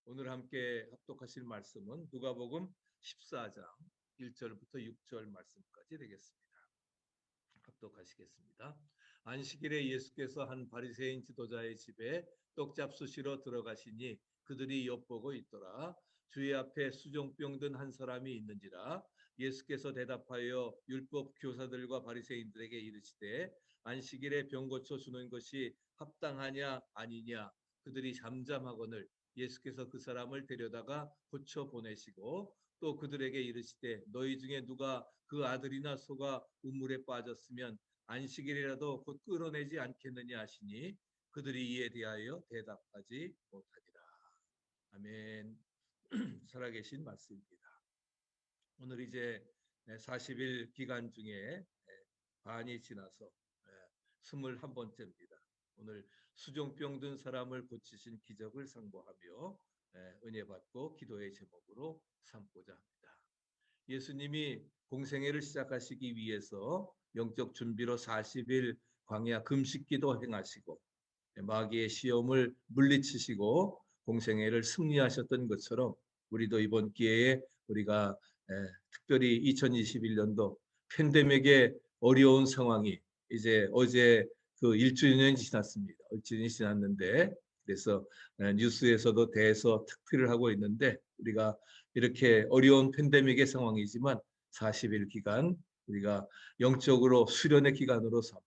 오늘 함께 합독하실 말씀은 누가복음 14장 1절부터 6절 말씀까지 되겠습니다. 합독하시겠습니다. 안식일에 예수께서 한 바리새인 지도자의 집에 떡 잡수시러 들어가시니 그들이 엿보고 있더라. 주의 앞에 수종병 든 한 사람이 있는지라. 예수께서 대답하여 율법 교사들과 바리새인들에게 이르시되 안식일에 병 고쳐 주는 것이 합당하냐 아니냐. 그들이 잠잠하거늘 예수께서 그 사람을 데려다가 고쳐 보내시고 또 그들에게 이르시되 너희 중에 누가 그 아들이나 소가 우물에 빠졌으면 안식일이라도 곧 끌어내지 않겠느냐 하시니 그들이 이에 대하여 대답하지 못하니라. 아멘. 살아계신 말씀입니다. 오늘 이제 40일 기간 중에 반이 지나서 21번째입니다. 오늘 수종병 든 사람을 고치신 기적을 상고하며 은혜 받고 기도의 제목으로 삼고자 합니다. 예수님이 공생애를 시작하시기 위해서 영적 준비로 40일 광야 금식기도 행하시고 마귀의 시험을 물리치시고 공생애를 승리하셨던 것처럼 우리도 이번 기회에 우리가 특별히 2021년도 팬데믹의 어려운 상황이 이제 어제 그 1주년이 지났습니다. 1주년이 지났는데 그래서 뉴스에서도 대해서 특필을 하고 있는데 우리가 이렇게 어려운 팬데믹의 상황이지만 40일 기간 우리가 영적으로 수련의 기간으로 삼고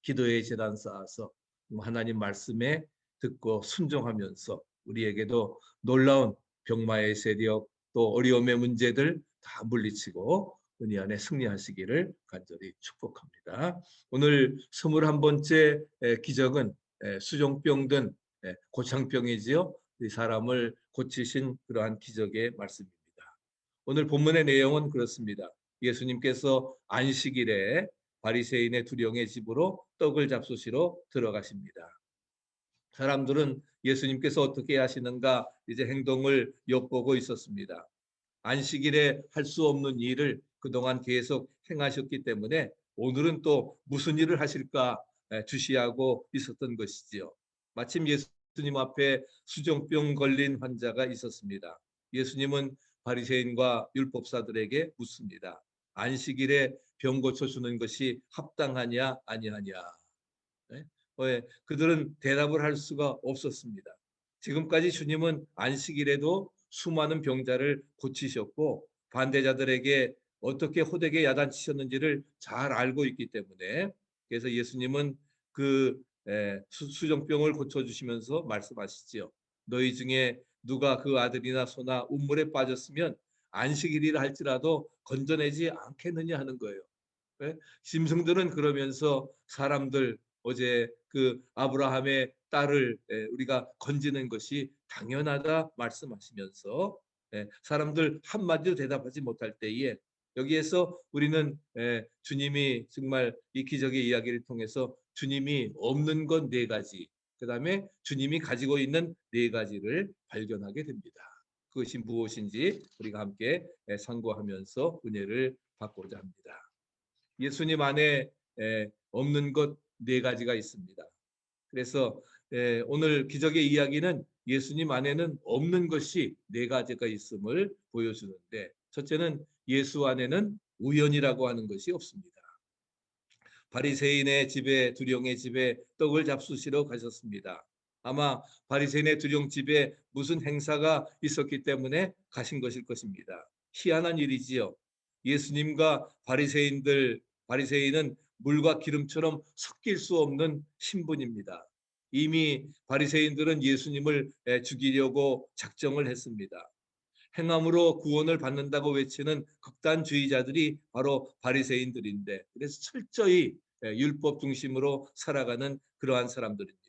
기도의 재단 쌓아서 하나님 말씀에 듣고 순종하면서 우리에게도 놀라운 병마의 세력 또 어려움의 문제들 다 물리치고 은혜 안에 승리하시기를 간절히 축복합니다. 오늘 21번째 기적은 수종병 든 고창병이지요. 이 사람을 고치신 그러한 기적의 말씀입니다. 오늘 본문의 내용은 그렇습니다. 예수님께서 안식일에 바리새인의 두령의 집으로 떡을 잡수시러 들어가십니다. 사람들은 예수님께서 어떻게 하시는가 이제 행동을 엿보고 있었습니다. 안식일에 할 수 없는 일을 그동안 계속 행하셨기 때문에 오늘은 또 무슨 일을 하실까 주시하고 있었던 것이지요. 마침 예수님 앞에 수종병 걸린 환자가 있었습니다. 예수님은 바리새인과 율법사들에게 묻습니다. 안식일에 병 고쳐주는 것이 합당하냐 아니하냐. 왜? 그들은 대답을 할 수가 없었습니다. 지금까지 주님은 안식일에도 수많은 병자를 고치셨고 반대자들에게 어떻게 호되게 야단치셨는지를 잘 알고 있기 때문에 그래서 예수님은 그 수종병을 고쳐주시면서 말씀하시지요. 너희 중에 누가 그 아들이나 소나 우물에 빠졌으면 안식일이라 할지라도 건져내지 않겠느냐 하는 거예요. 짐승들은 그러면서 사람들 어제 그 아브라함의 딸을 우리가 건지는 것이 당연하다 말씀하시면서 사람들 한마디도 대답하지 못할 때에 여기에서 우리는 주님이 정말 이 기적의 이야기를 통해서 주님이 없는 것 네 가지 그 다음에 주님이 가지고 있는 네 가지를 발견하게 됩니다. 그것이 무엇인지 우리가 함께 상고하면서 은혜를 받고자 합니다. 예수님 안에 없는 것 네 가지가 있습니다. 그래서 오늘 기적의 이야기는 예수님 안에는 없는 것이 네 가지가 있음을 보여주는데 첫째는 예수 안에는 우연이라고 하는 것이 없습니다. 바리새인의 집에 두령의 집에 떡을 잡수시러 가셨습니다. 아마 바리새인의 두령 집에 무슨 행사가 있었기 때문에 가신 것일 것입니다. 희한한 일이지요. 예수님과 바리새인은 물과 기름처럼 섞일 수 없는 신분입니다. 이미 바리새인들은 예수님을 죽이려고 작정을 했습니다. 행함으로 구원을 받는다고 외치는 극단주의자들이 바로 바리새인들인데 그래서 철저히 율법 중심으로 살아가는 그러한 사람들입니다.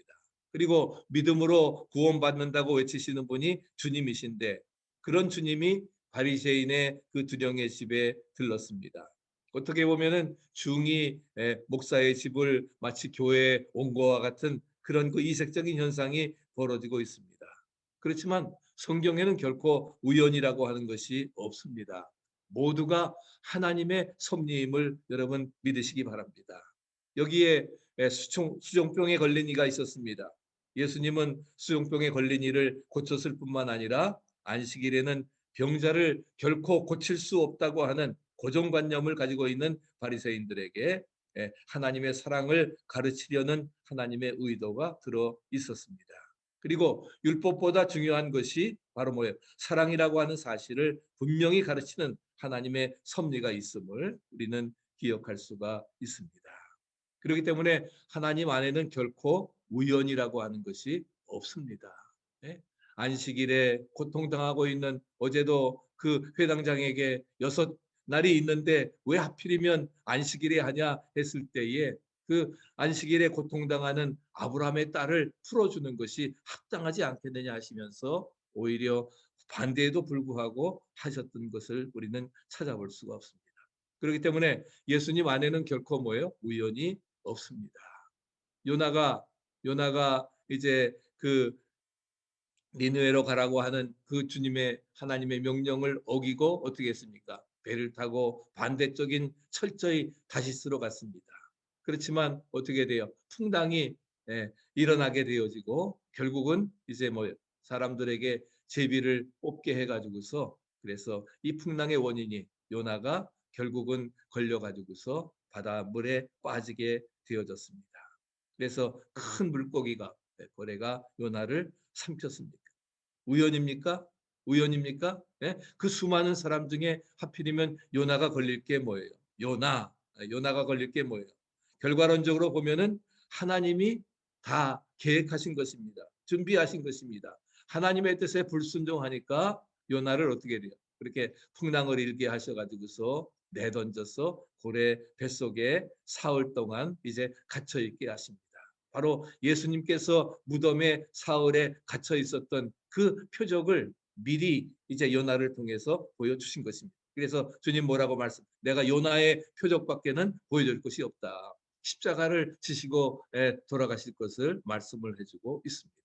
그리고 믿음으로 구원받는다고 외치시는 분이 주님이신데 그런 주님이 바리새인의 그 두령의 집에 들렀습니다. 어떻게 보면은 중이 목사의 집을 마치 교회에 온 것과 같은 그런 그 이색적인 현상이 벌어지고 있습니다. 그렇지만 성경에는 결코 우연이라고 하는 것이 없습니다. 모두가 하나님의 섭리임을 여러분 믿으시기 바랍니다. 여기에 수종병에 걸린 이가 있었습니다. 예수님은 수용병에 걸린 이를 고쳤을 뿐만 아니라 안식일에는 병자를 결코 고칠 수 없다고 하는 고정관념을 가지고 있는 바리새인들에게 하나님의 사랑을 가르치려는 하나님의 의도가 들어 있었습니다. 그리고 율법보다 중요한 것이 바로 뭐예요? 사랑이라고 하는 사실을 분명히 가르치는 하나님의 섭리가 있음을 우리는 기억할 수가 있습니다. 그렇기 때문에 하나님 안에는 결코 우연이라고 하는 것이 없습니다. 네? 안식일에 고통당하고 있는 어제도 그 회당장에게 6날이 있는데 왜 하필이면 안식일에 하냐 했을 때에 그 안식일에 고통당하는 아브라함의 딸을 풀어주는 것이 합당하지 않겠느냐 하시면서 오히려 반대에도 불구하고 하셨던 것을 우리는 찾아볼 수가 없습니다. 그렇기 때문에 예수님 안에는 결코 뭐예요? 우연이 없습니다. 요나가 이제 그 니느웨로 가라고 하는 그 주님의 하나님의 명령을 어기고 어떻게 했습니까? 배를 타고 반대쪽인 철저히 다시스로 갔습니다. 그렇지만 어떻게 돼요? 풍랑이 일어나게 되어지고 결국은 이제 뭐 사람들에게 제비를 뽑게 해가지고서 그래서 이 풍랑의 원인이 요나가 결국은 걸려가지고서 바닷물에 빠지게 되어졌습니다. 그래서 큰 물고기가 고래가 요나를 삼켰습니다. 우연입니까? 우연입니까? 예? 그 수많은 사람 중에 하필이면 요나가 걸릴 게 뭐예요? 요나가 걸릴 게 뭐예요? 결과론적으로 보면은 하나님이 다 계획하신 것입니다. 준비하신 것입니다. 하나님의 뜻에 불순종하니까 요나를 어떻게 돼요? 그렇게 풍랑을 일게 하셔가지고서 내던져서 고래 뱃속에 사흘 동안 이제 갇혀 있게 하십니다. 바로 예수님께서 무덤에 사흘에 갇혀 있었던 그 표적을 미리 이제 요나를 통해서 보여주신 것입니다. 그래서 주님 뭐라고 말씀? 내가 요나의 표적밖에는 보여줄 것이 없다. 십자가를 지시고 돌아가실 것을 말씀을 해주고 있습니다.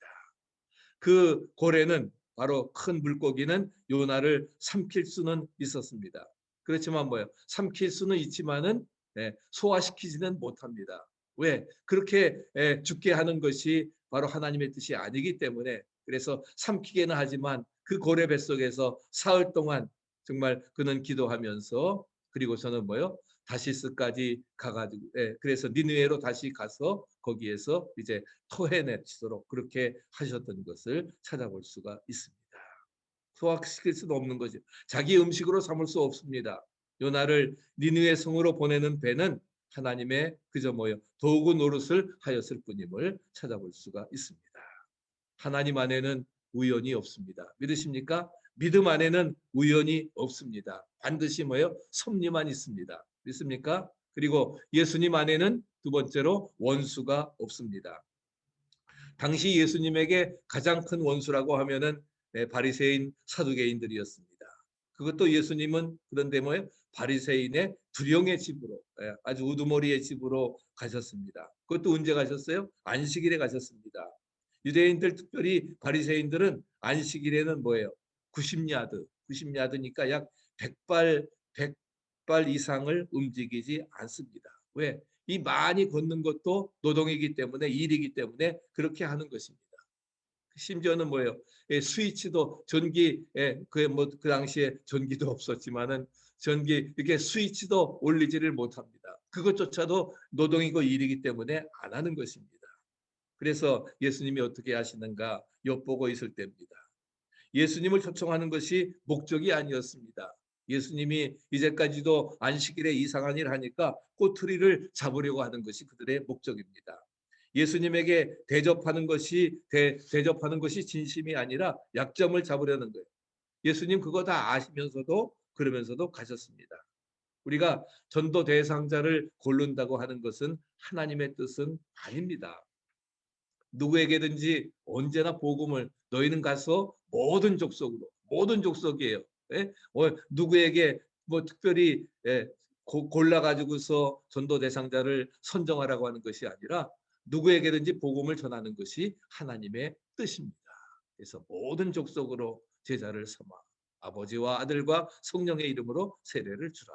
그 고래는 바로 큰 물고기는 요나를 삼킬 수는 있었습니다. 그렇지만 뭐예요? 삼킬 수는 있지만은 소화시키지는 못합니다. 왜? 그렇게 죽게 하는 것이 바로 하나님의 뜻이 아니기 때문에 그래서 삼키게는 하지만 그 고래 뱃속에서 사흘 동안 정말 그는 기도하면서 그리고서는 뭐요? 다시스까지 가가지고 그래서 니느웨로 다시 가서 거기에서 이제 토해내도록 그렇게 하셨던 것을 찾아볼 수가 있습니다. 소화시킬 수도 없는 거죠. 자기 음식으로 삼을 수 없습니다. 요나를 니느웨 성으로 보내는 배는 하나님의 그저 뭐요 도구 노릇을 하였을 뿐임을 찾아볼 수가 있습니다. 하나님 안에는 우연이 없습니다. 믿으십니까? 믿음 안에는 우연이 없습니다. 반드시 뭐요 섭리만 있습니다. 믿습니까? 그리고 예수님 안에는 두 번째로 원수가 없습니다. 당시 예수님에게 가장 큰 원수라고 하면은 바리새인 사두개인들이었습니다. 그것도 예수님은 그런데 뭐예요? 바리새인의 두령의 집으로 아주 우두머리의 집으로 가셨습니다. 그것도 언제 가셨어요? 안식일에 가셨습니다. 유대인들 특별히 바리새인들은 안식일에는 뭐예요? 90야드니까 약 100발 이상을 움직이지 않습니다. 왜? 이 많이 걷는 것도 노동이기 때문에 일이기 때문에 그렇게 하는 것입니다. 심지어는 뭐예요? 스위치도 전기 그 당시에 전기도 없었지만은 전기 이렇게 스위치도 올리지를 못합니다. 그것조차도 노동이고 일이기 때문에 안 하는 것입니다. 그래서 예수님이 어떻게 하시는가 엿보고 있을 때입니다. 예수님을 초청하는 것이 목적이 아니었습니다. 예수님이 이제까지도 안식일에 이상한 일 하니까 꼬투리를 잡으려고 하는 것이 그들의 목적입니다. 예수님에게 대접하는 것이 진심이 아니라 약점을 잡으려는 거예요. 예수님 그거 다 아시면서도 그러면서도 가셨습니다. 우리가 전도 대상자를 고른다고 하는 것은 하나님의 뜻은 아닙니다. 누구에게든지 언제나 복음을 너희는 가서 모든 족속이에요. 예? 누구에게 뭐 특별히 골라 가지고서 전도 대상자를 선정하라고 하는 것이 아니라 누구에게든지 복음을 전하는 것이 하나님의 뜻입니다. 그래서 모든 족속으로 제자를 삼아 아버지와 아들과 성령의 이름으로 세례를 주라.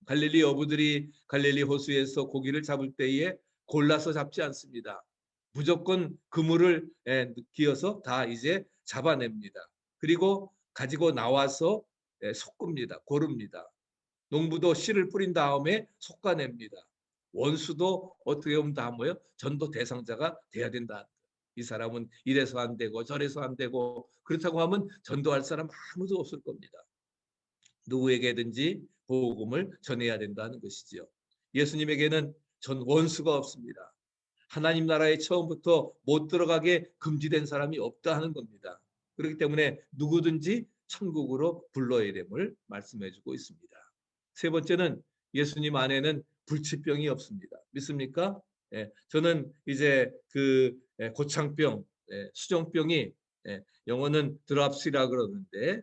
갈릴리 어부들이 갈릴리 호수에서 고기를 잡을 때에 골라서 잡지 않습니다. 무조건 그물을 기어서 다 이제 잡아냅니다. 그리고 가지고 나와서 솎습니다. 고릅니다. 농부도 씨를 뿌린 다음에 솎아냅니다. 원수도 어떻게 보면 다 뭐예요? 전도 대상자가 돼야 된다. 이 사람은 이래서 안 되고 저래서 안 되고 그렇다고 하면 전도할 사람 아무도 없을 겁니다. 누구에게든지 복음을 전해야 된다는 것이지요. 예수님에게는 전 원수가 없습니다. 하나님 나라에 처음부터 못 들어가게 금지된 사람이 없다 하는 겁니다. 그렇기 때문에 누구든지 천국으로 불러야 됨을 말씀해 주고 있습니다. 세 번째는 예수님 안에는 불치병이 없습니다. 믿습니까? 저는 이제 그 고창병, 수정병이 영어는 드랍시라 그러는데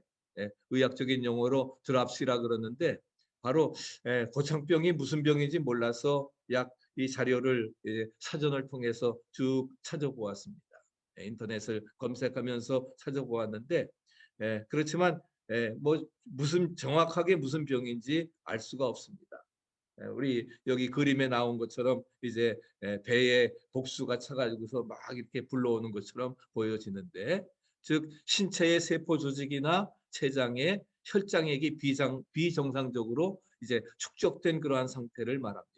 의학적인 용어로 드랍시라 그러는데 바로 고창병이 무슨 병인지 몰라서 약 이 자료를 사전을 통해서 쭉 찾아보았습니다. 인터넷을 검색하면서 찾아보았는데 그렇지만 뭐 무슨 정확하게 무슨 병인지 알 수가 없습니다. 우리 여기 그림에 나온 것처럼 이제 배에 복수가 차가지고서 막 이렇게 불러오는 것처럼 보여지는데, 즉 신체의 세포 조직이나 췌장에 혈장액이 비정상적으로 이제 축적된 그러한 상태를 말합니다.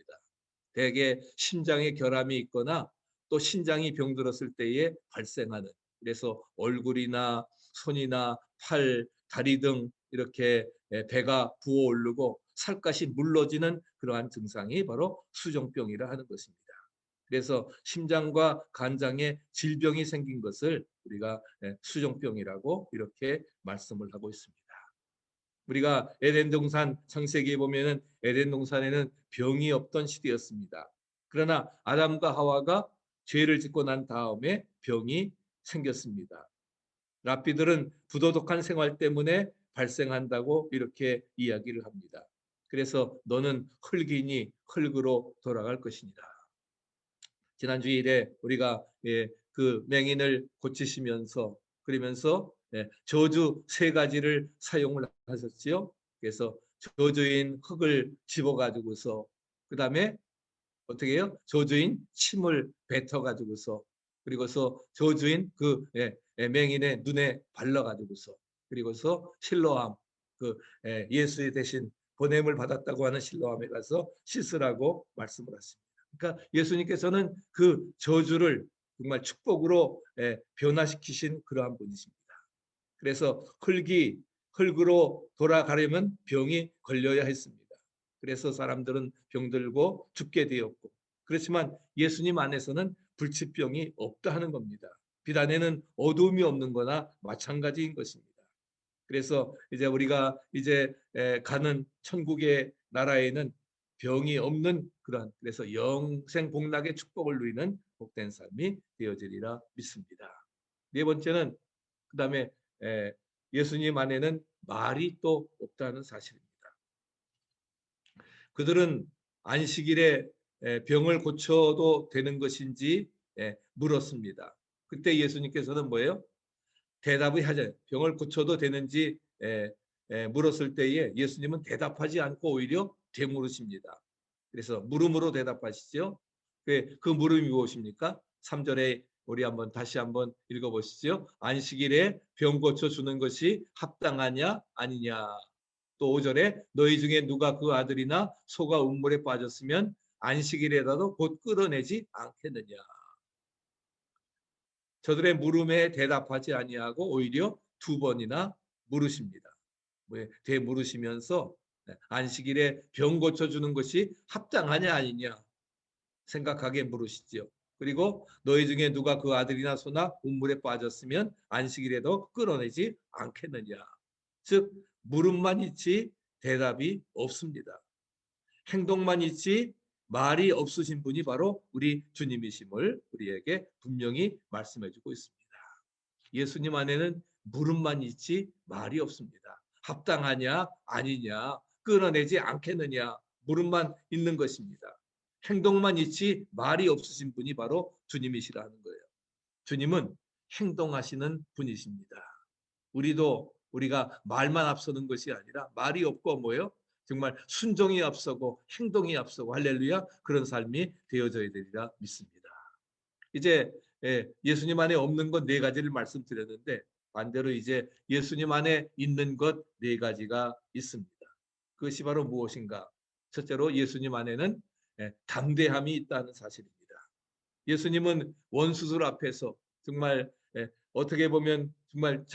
대개 심장에 결함이 있거나 또 신장이 병들었을 때에 발생하는, 그래서 얼굴이나 손이나 팔, 다리 등 이렇게 배가 부어오르고 살갗이 물러지는 그러한 증상이 바로 수정병이라 하는 것입니다. 그래서 심장과 간장에 질병이 생긴 것을 우리가 수정병이라고 이렇게 말씀을 하고 있습니다. 우리가 에덴 동산 창세기에 보면은 에덴 동산에는 병이 없던 시대였습니다. 그러나 아담과 하와가 죄를 짓고 난 다음에 병이 생겼습니다. 랍비들은 부도덕한 생활 때문에 발생한다고 이렇게 이야기를 합니다. 그래서 너는 흙이니 흙으로 돌아갈 것이니라. 지난 주일에 우리가 그 맹인을 고치시면서 그러면서 저주 세 가지를 사용을 하셨지요. 그래서 저주인 흙을 집어가지고서 그 다음에 어떻게 해요? 저주인 침을 뱉어가지고서 그리고서 저주인 그 맹인의 눈에 발라가지고서 그리고서 실로암 그 예수의 대신 보냄을 받았다고 하는 실로암에 가서 씻으라고 말씀을 하십니다. 그러니까 예수님께서는 그 저주를 정말 축복으로 변화시키신 그러한 분이십니다. 그래서 흙으로 돌아가려면 병이 걸려야 했습니다. 그래서 사람들은 병들고 죽게 되었고, 그렇지만 예수님 안에서는 불치병이 없다 하는 겁니다. 빛 안에는 어둠이 없는 거나 마찬가지인 것입니다. 그래서 이제 우리가 이제 가는 천국의 나라에는 병이 없는 그런, 그래서 영생 복락의 축복을 누리는 복된 삶이 되어지리라 믿습니다. 네 번째는 그다음에 예수님 안에는 말이 또 없다는 사실입니다. 그들은 안식일에 병을 고쳐도 되는 것인지 물었습니다. 그때 예수님께서는 뭐예요? 대답을 하죠. 병을 고쳐도 되는지 물었을 때에 예수님은 대답하지 않고 오히려 되물으십니다. 그래서 물음으로 대답하시죠. 그 물음이 무엇입니까? 3절에 우리 다시 한번 읽어보시죠. 안식일에 병 고쳐주는 것이 합당하냐 아니냐. 또 5절에 너희 중에 누가 그 아들이나 소가 우물에 빠졌으면 안식일에라도 곧 끌어내지 않겠느냐. 저들의 물음에 대답하지 아니하고 오히려 두 번이나 물으십니다. 되물으시면서 안식일에 병 고쳐주는 것이 합당하냐 아니냐 생각하게 물으시지요. 그리고 너희 중에 누가 그 아들이나 소나 우물에 빠졌으면 안식일에도 끌어내지 않겠느냐. 즉 물음만 있지 대답이 없습니다. 행동만 있지 말이 없으신 분이 바로 우리 주님이심을 우리에게 분명히 말씀해 주고 있습니다. 예수님 안에는 물음만 있지 말이 없습니다. 합당하냐 아니냐 끊어내지 않겠느냐 물음만 있는 것입니다. 행동만 있지 말이 없으신 분이 바로 주님이시라는 거예요. 주님은 행동하시는 분이십니다. 우리가 말만 앞서는 것이 아니라 말이 없고 뭐예요? 정말 순종이 앞서고 행동이 앞서고 할렐루야 그런 삶이 되어져야 되리라 믿습니다. 이제 예수님 안에 없는 것 네 가지를 말씀드렸는데 반대로 이제 예수님 안에 있는 것 네 가지가 있습니다. 그것이 바로 무엇인가? 첫째로 예수님 안에는 담대함이 있다는 사실입니다. 예수님은 원수들 앞에서 정말 어떻게 보면 정말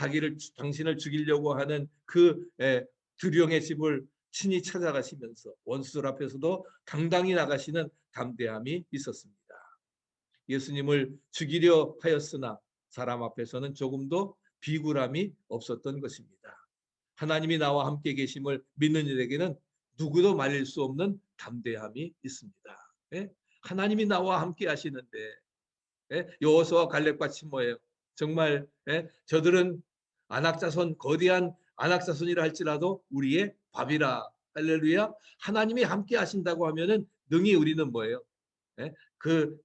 당신을 죽이려고 하는 그 두령의 집을 친히 찾아가시면서 원수들 앞에서도 당당히 나가시는 담대함이 있었습니다. 예수님을 죽이려 하였으나 사람 앞에서는 조금도 비굴함이 없었던 것입니다. 하나님이 나와 함께 계심을 믿는 이들에게는 누구도 말릴 수 없는 담대함이 있습니다. 하나님이 나와 함께 하시는데 여호수아와 갈렙같이 뭐예요? 정말 저들은 안악자손 거대한 안악자손이라 할지라도 우리의 밥이라 할렐루야. 하나님이 함께 하신다고 하면은 능히 우리는 뭐예요? 그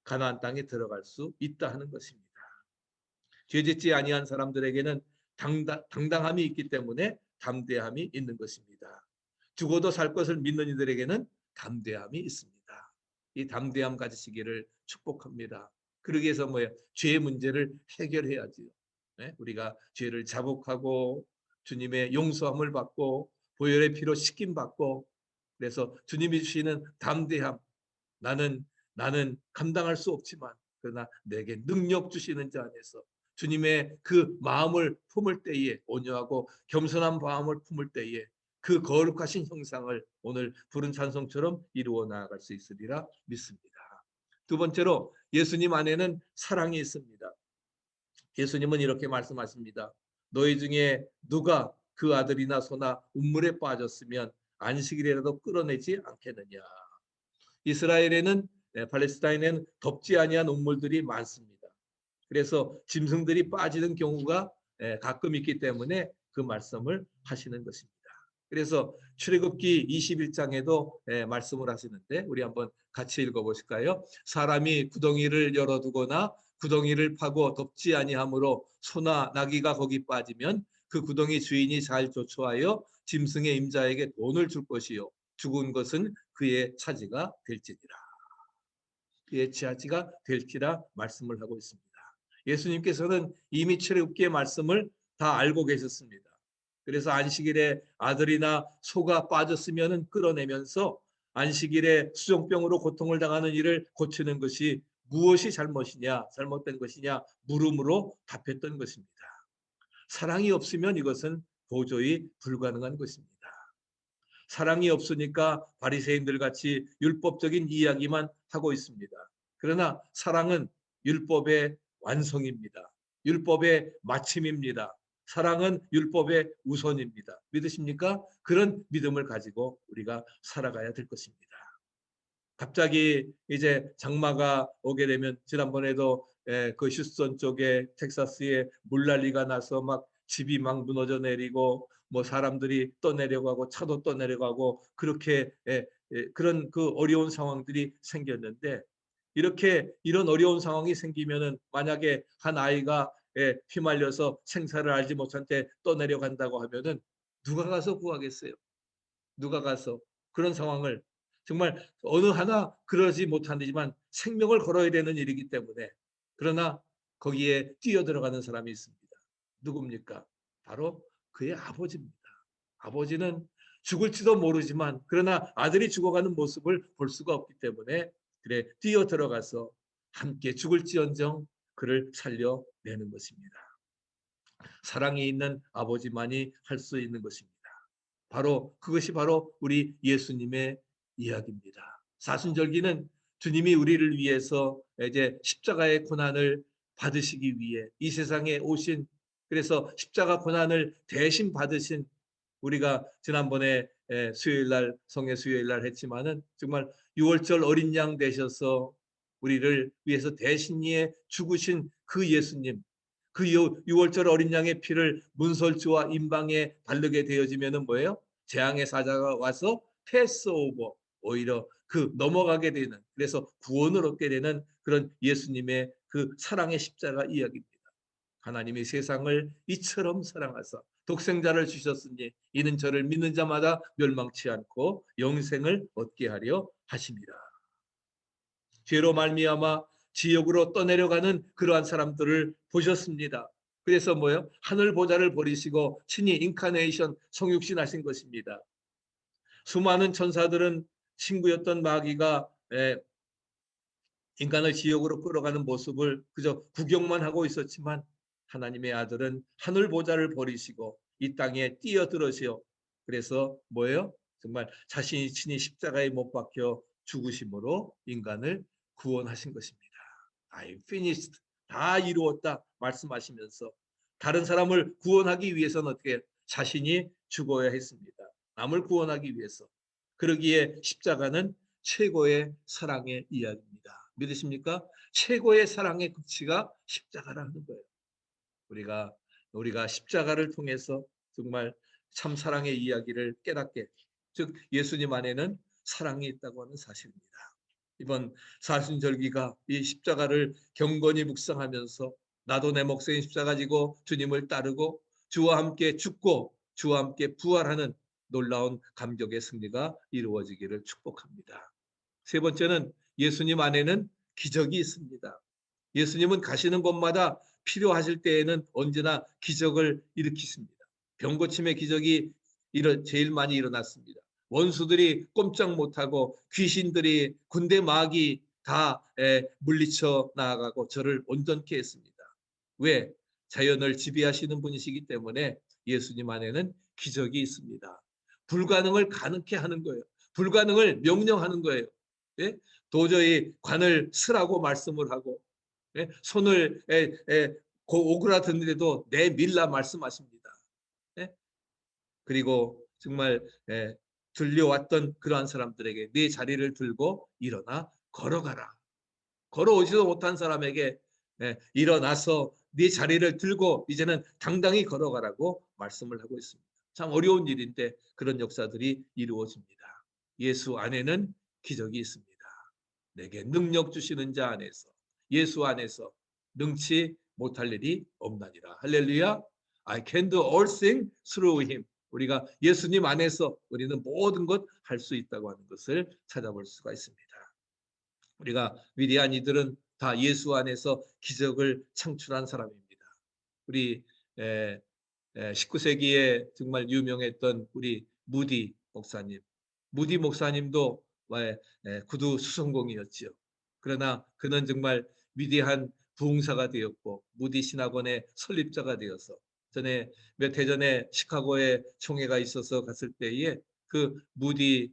가나안 땅에 들어갈 수 있다 하는 것입니다. 죄짓지 아니한 사람들에게는 당당함이 있기 때문에 담대함이 있는 것입니다. 죽어도 살 것을 믿는 이들에게는 담대함이 있습니다. 이 담대함 가지시기를 축복합니다. 그러기 위해서 뭐예요? 죄의 문제를 해결해야지요. 우리가 죄를 자복하고 주님의 용서함을 받고 보혈의 피로 씻김 받고 그래서 주님이 주시는 담대함 나는 감당할 수 없지만 그러나 내게 능력 주시는 자 안에서 주님의 그 마음을 품을 때에 온유하고 겸손한 마음을 품을 때에 그 거룩하신 형상을 오늘 부른 찬송처럼 이루어 나아갈 수 있으리라 믿습니다. 두 번째로 예수님 안에는 사랑이 있습니다. 예수님은 이렇게 말씀하십니다. 너희 중에 누가 그 아들이나 소나 운물에 빠졌으면 안식일이라도 끌어내지 않겠느냐. 이스라엘에는 팔레스타인에는 덥지 아니한 운물들이 많습니다. 그래서 짐승들이 빠지는 경우가 가끔 있기 때문에 그 말씀을 하시는 것입니다. 그래서 출애굽기 21장에도 말씀을 하시는데 우리 한번 같이 읽어보실까요? 사람이 구덩이를 열어두거나 구덩이를 파고 덮지 아니하므로 소나 나귀가 거기 빠지면 그 구덩이 주인이 잘 조처하여 짐승의 임자에게 돈을 줄 것이요 죽은 것은 그의 차지가 될지니라. 그의 차지가 될지라 말씀을 하고 있습니다. 예수님께서는 이미 출애굽기의 말씀을 다 알고 계셨습니다. 그래서 안식일에 아들이나 소가 빠졌으면 끌어내면서 안식일에 수종병으로 고통을 당하는 이를 고치는 것이 무엇이 잘못된 것이냐 물음으로 답했던 것입니다. 사랑이 없으면 이것은 도저히 불가능한 것입니다. 사랑이 없으니까 바리새인들 같이 율법적인 이야기만 하고 있습니다. 그러나 사랑은 율법의 완성입니다. 율법의 마침입니다. 사랑은 율법의 우선입니다. 믿으십니까? 그런 믿음을 가지고 우리가 살아가야 될 것입니다. 갑자기 이제 장마가 오게 되면 지난번에도 그 휴스턴 쪽에 텍사스에 물난리가 나서 막 집이 막 무너져 내리고 뭐 사람들이 떠내려가고 차도 떠내려가고 그렇게 그런 그 어려운 상황들이 생겼는데 이런 어려운 상황이 생기면은 만약에 한 아이가 휘말려서 생사를 알지 못한 채 떠내려간다고 하면은 누가 가서 구하겠어요? 누가 가서 그런 상황을 정말 어느 하나 그러지 못하지만 생명을 걸어야 되는 일이기 때문에 그러나 거기에 뛰어들어가는 사람이 있습니다. 누굽니까? 바로 그의 아버지입니다. 아버지는 죽을지도 모르지만 그러나 아들이 죽어가는 모습을 볼 수가 없기 때문에 그래 뛰어들어가서 함께 죽을지언정 그를 살려내는 것입니다. 사랑이 있는 아버지만이 할 수 있는 것입니다. 그것이 바로 우리 예수님의 이야기입니다. 사순절기는 주님이 우리를 위해서 이제 십자가의 고난을 받으시기 위해 이 세상에 오신 그래서 십자가 고난을 대신 받으신 우리가 지난번에 수요일 날 성의 수요일 날 했지만은 정말 6월절 어린 양 되셔서 우리를 위해서 대신에 죽으신 그 예수님 그 6월절 어린 양의 피를 문설주와 임방에 바르게 되어지면은 뭐예요? 재앙의 사자가 와서 패스오버 오히려 그 넘어가게 되는 그래서 구원을 얻게 되는 그런 예수님의 그 사랑의 십자가 이야기입니다. 하나님이 세상을 이처럼 사랑하사 독생자를 주셨으니 이는 저를 믿는 자마다 멸망치 않고 영생을 얻게 하려 하심이라. 죄로 말미암아 지옥으로 떠내려가는 그러한 사람들을 보셨습니다. 그래서 뭐요? 하늘 보좌를 버리시고 친히 인카네이션 성육신 하신 것입니다. 수많은 천사들은 친구였던 마귀가 인간을 지옥으로 끌어가는 모습을 그저 구경만 하고 있었지만 하나님의 아들은 하늘 보좌를 버리시고 이 땅에 뛰어들으시어 그래서 뭐예요? 정말 자신이 친히 십자가에 못 박혀 죽으심으로 인간을 구원하신 것입니다. I finished. 다 이루었다 말씀하시면서 다른 사람을 구원하기 위해서는 어떻게 자신이 죽어야 했습니다. 남을 구원하기 위해서. 그러기에 십자가는 최고의 사랑의 이야기입니다. 믿으십니까? 최고의 사랑의 극치가 십자가라는 거예요. 우리가 십자가를 통해서 정말 참 사랑의 이야기를 깨닫게, 즉 예수님 안에는 사랑이 있다고 하는 사실입니다. 이번 사순절기가 이 십자가를 경건히 묵상하면서 나도 내 몫인 십자가 지고 주님을 따르고 주와 함께 죽고 주와 함께 부활하는 놀라운 감격의 승리가 이루어지기를 축복합니다. 세 번째는 예수님 안에는 기적이 있습니다. 예수님은 가시는 곳마다 필요하실 때에는 언제나 기적을 일으키십니다. 병 고침의 기적이 제일 많이 일어났습니다. 원수들이 꼼짝 못하고 귀신들이 군대 마귀 다 물리쳐 나아가고 저를 온전케 했습니다. 왜? 자연을 지배하시는 분이시기 때문에 예수님 안에는 기적이 있습니다. 불가능을 가능케 하는 거예요. 불가능을 명령하는 거예요. 예? 도저히 관을 쓰라고 말씀을 하고 손을 오그라드는데도 내밀라 말씀하십니다. 그리고 정말 들려왔던 그러한 사람들에게 네 자리를 들고 일어나 걸어가라. 걸어오지도 못한 사람에게 일어나서 네 자리를 들고 이제는 당당히 걸어가라고 말씀을 하고 있습니다. 참 어려운 일인데 그런 역사들이 이루어집니다. 예수 안에는 기적이 있습니다. 내게 능력 주시는 자 안에서 예수 안에서 능치 못할 일이 없나니라. 할렐루야. I can do all things through him. 우리가 예수님 안에서 우리는 모든 것 할 수 있다고 하는 것을 찾아볼 수가 있습니다. 우리가 위대한 이들은 다 예수 안에서 기적을 창출한 사람입니다. 우리 19세기에 정말 유명했던 우리 무디 목사님. 무디 목사님도 구두 수성공이었지요. 그러나 그는 정말 위대한 부흥사가 되었고 무디 신학원의 설립자가 되어서 전에 몇 해 전에 시카고에 총회가 있어서 갔을 때에 그 무디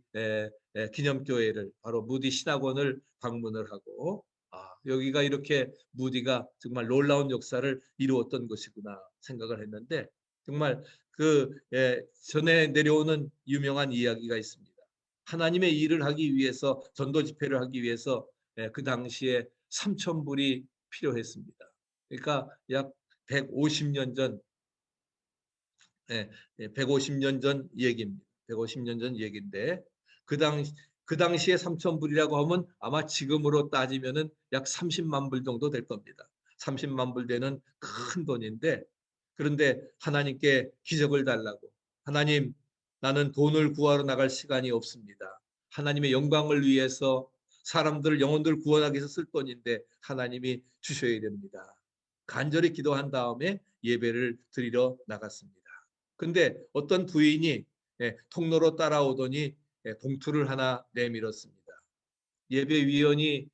기념교회를 바로 무디 신학원을 방문을 하고 여기가 이렇게 무디가 정말 놀라운 역사를 이루었던 것이구나 생각을 했는데 정말 그 전에 내려오는 유명한 이야기가 있습니다. 하나님의 일을 하기 위해서 전도 집회를 하기 위해서 그 당시에 3,000불이 필요했습니다. 그러니까 약 150년 전 150년 전 얘기입니다. 150년 전 얘기인데 그 당시에 3,000불이라고 하면 아마 지금으로 따지면은 약 30만 불 정도 될 겁니다. 30만 불 되는 큰 돈인데 그런데 하나님께 기적을 달라고 하나님 나는 돈을 구하러 나갈 시간이 없습니다. 하나님의 영광을 위해서 사람들을 영혼들을 구원하기 위해서 쓸 돈인데 하나님이 주셔야 됩니다. 간절히 기도한 다음에 예배를 드리러 나갔습니다. 근데 어떤 부인이 통로로 따라오더니 봉투를 하나 내밀었습니다. 예배위원이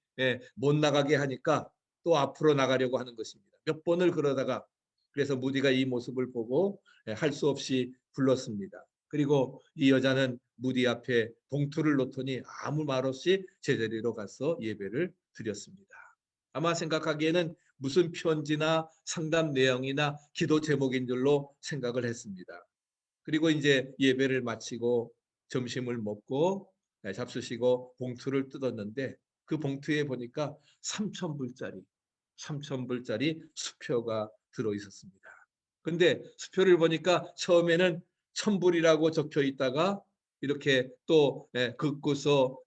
못 나가게 하니까 또 앞으로 나가려고 하는 것입니다. 몇 번을 그러다가 그래서 무디가 이 모습을 보고 할 수 없이 불렀습니다. 그리고 이 여자는 무디 앞에 봉투를 놓더니 아무 말 없이 제자리로 가서 예배를 드렸습니다. 아마 생각하기에는 무슨 편지나 상담 내용이나 기도 제목인 줄로 생각을 했습니다. 그리고 이제 예배를 마치고 점심을 먹고 잡수시고 봉투를 뜯었는데 그 봉투에 보니까 3,000불짜리 수표가 들어 있었습니다. 근데 수표를 보니까 처음에는 1,000불이라고 적혀 있다가 이렇게 또 긋고서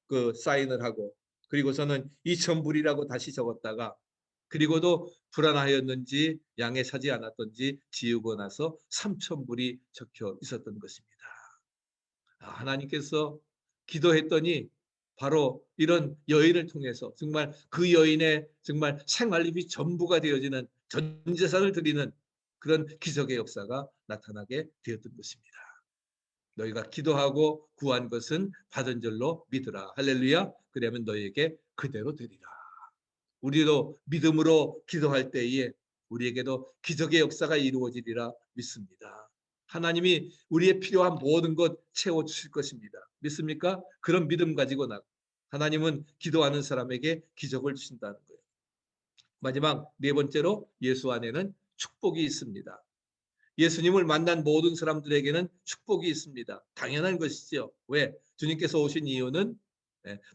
그 사인을 하고 그리고서는 2,000불이라고 다시 적었다가 그리고도 불안하였는지 양에 사지 않았던지 지우고 나서 3,000불이 적혀 있었던 것입니다. 하나님께서 기도했더니 바로 이런 여인을 통해서 정말 그 여인의 정말 생활비 전부가 되어지는 전 재산을 드리는 그런 기적의 역사가 나타나게 되었던 것입니다. 너희가 기도하고 구한 것은 받은 줄로 믿으라. 할렐루야. 그러면 너희에게 그대로 되리라. 우리도 믿음으로 기도할 때에 우리에게도 기적의 역사가 이루어지리라 믿습니다. 하나님이 우리의 필요한 모든 것 채워주실 것입니다. 믿습니까? 그런 믿음 가지고 하나님은 기도하는 사람에게 기적을 주신다는 거예요. 마지막 네 번째로 예수 안에는 축복이 있습니다. 예수님을 만난 모든 사람들에게는 축복이 있습니다. 당연한 것이죠. 왜? 주님께서 오신 이유는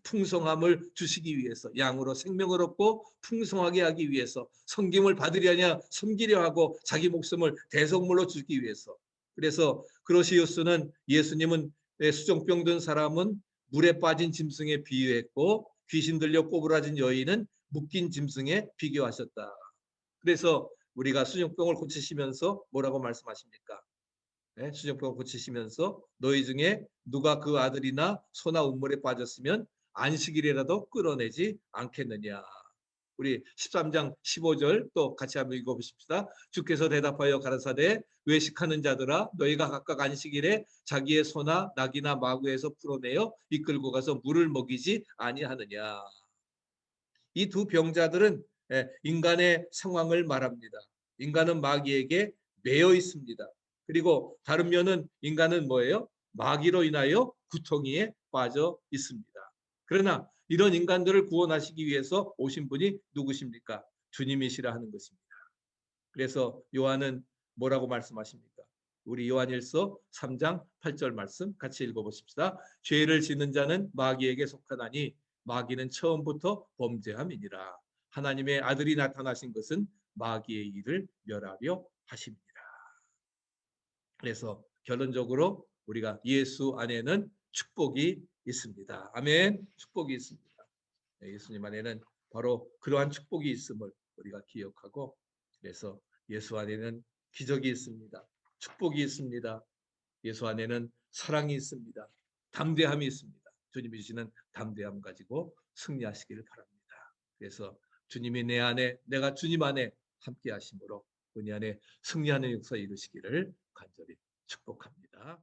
풍성함을 주시기 위해서, 양으로 생명을 얻고 풍성하게 하기 위해서, 섬김을 받으려냐 섬기려 하고 자기 목숨을 대속물로 주기 위해서. 그래서 그로시우스는 예수님은 수종병 든 사람은 물에 빠진 짐승에 비유했고 귀신 들려 꼬부라진 여인은 묶인 짐승에 비교하셨다. 그래서 우리가 수종병을 고치시면서 뭐라고 말씀하십니까? 네, 수종병을 고치시면서 너희 중에 누가 그 아들이나 소나 우물에 빠졌으면 안식일이라도 끌어내지 않겠느냐. 우리 13장 15절 또 같이 한번 읽어보십시다. 주께서 대답하여 가라사대 외식하는 자들아 너희가 각각 안식일에 자기의 소나 낙이나 마구에서 풀어내어 이끌고 가서 물을 먹이지 아니하느냐. 이 두 병자들은 인간의 상황을 말합니다. 인간은 마귀에게 매여 있습니다. 그리고 다른 면은 인간은 뭐예요? 마귀로 인하여 구덩이에 빠져 있습니다. 그러나 이런 인간들을 구원하시기 위해서 오신 분이 누구십니까? 주님이시라 하는 것입니다. 그래서 요한은 뭐라고 말씀하십니까? 우리 요한일서 3장 8절 말씀 같이 읽어보십시다. 죄를 짓는 자는 마귀에게 속하나니 마귀는 처음부터 범죄함이니라. 하나님의 아들이 나타나신 것은 마귀의 일을 멸하려 하십니다. 그래서 결론적으로 우리가 예수 안에는 축복이 있습니다. 아멘. 축복이 있습니다. 예수님 안에는 바로 그러한 축복이 있음을 우리가 기억하고 그래서 예수 안에는 기적이 있습니다. 축복이 있습니다. 예수 안에는 사랑이 있습니다. 담대함이 있습니다. 주님이 주시는 담대함 가지고 승리하시기를 바랍니다. 그래서 주님이 내 안에 내가 주님 안에 함께 하심으로 은혜 안에 승리하는 역사 이루시기를 간절히 축복합니다.